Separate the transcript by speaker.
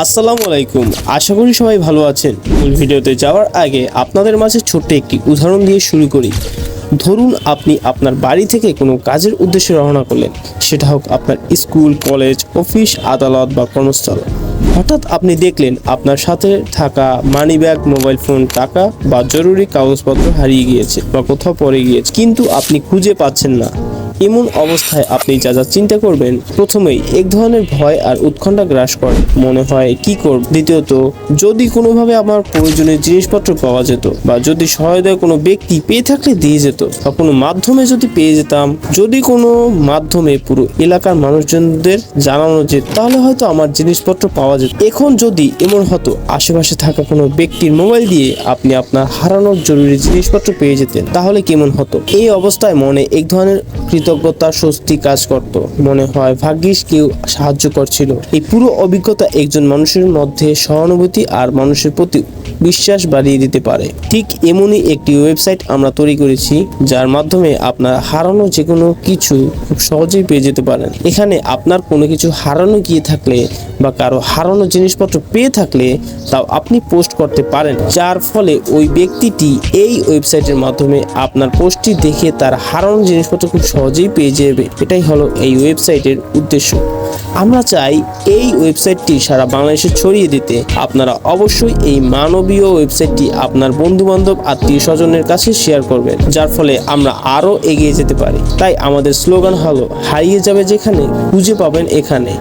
Speaker 1: আসসালামু আলাইকুম, আশা করি সবাই ভালো আছেন। মূল ভিডিওতে যাওয়ার আগে আপনাদের মাঝে ছোট্ট একটি উদাহরণ দিয়ে শুরু করি। ধরুন আপনি আপনার বাড়ি থেকে কোনো কাজের উদ্দেশ্যে রওনা করলেন, সেটা হোক আপনার স্কুল, কলেজ, অফিস, আদালত বা কর্মস্থল। হঠাৎ আপনি দেখলেন আপনার সাথে থাকা মানিব্যাগ, মোবাইল ফোন, টাকা বা জরুরি কাগজপত্র হারিয়ে গিয়েছে বা কোথাও পড়ে গিয়েছে, কিন্তু আপনি খুঁজে পাচ্ছেন না। এমন অবস্থায় আপনি যা যা চিন্তা করবেন, প্রথমেই এক ধরনের ভয় আর উৎকণ্ঠা গ্রাস করে। মনে হয় কি করব। দ্বিতীয়ত, যদি কোনোভাবে আমার প্রয়োজনীয় জিনিসপত্র পাওয়া যেত, বা যদি সহায়তায় কোনো ব্যক্তি পেয়ে থাকলে দিয়ে যেত, বা কোনো মাধ্যমে যদি পেয়ে যেতাম, যদি কোনো মাধ্যমে পুরো এলাকার মানুষজনদের জানানো যেত, তাহলে হয়তো আমার জিনিসপত্র পাওয়া যেত। এখন যদি এমন হতো আশেপাশে থাকা কোনো ব্যক্তির মোবাইল দিয়ে আপনি আপনার হারানোর জরুরি জিনিসপত্র পেয়ে যেতেন, তাহলে কেমন হতো? এই অবস্থায় মনে এক ধরনের কৃতজ্ঞতা, স্বস্তি কাজ করত। মনে হয় ভাগ্যিস কেউ সাহায্য করছিল। এই পুরো অভিজ্ঞতা একজন মানুষের মধ্যে সহানুভূতি আর মানুষের প্রতি বিশ্বাস বাড়িয়ে দিতে পারে। ঠিক এমনই একটি ওয়েবসাইট আমরা তৈরি করেছি, যার মাধ্যমে আপনার হারানো যে কোনো কিছু খুব সহজেই পেয়ে যেতে পারেন। এখানে আপনার কোনো কিছু হারানো গিয়ে থাকলে বা কারো হারানো জিনিসপত্র পেয়ে থাকলে তাও আপনি পোস্ট করতে পারেন, যার ফলে ওই ব্যক্তিটি এই ওয়েবসাইটের মাধ্যমে আপনার পোস্টটি দেখে তার হারানো জিনিসপত্র খুব সহজেই পেয়ে যাবে। এটাই হলো এই ওয়েবসাইটের উদ্দেশ্য। আমরা চাই এই ওয়েবসাইটটি সারা বাংলাদেশে ছড়িয়ে দিতে। আপনারা অবশ্যই এই মানবীয় ওয়েবসাইটটি আপনার বন্ধু-বান্ধব, আত্মীয় স্বজনের কাছে শেয়ার করবেন, যার ফলে আমরা আরও এগিয়ে যেতে পারি। তাই আমাদের স্লোগান হলো, হারিয়ে যাবে যেখানে, খুঁজে পাবেন এখানে।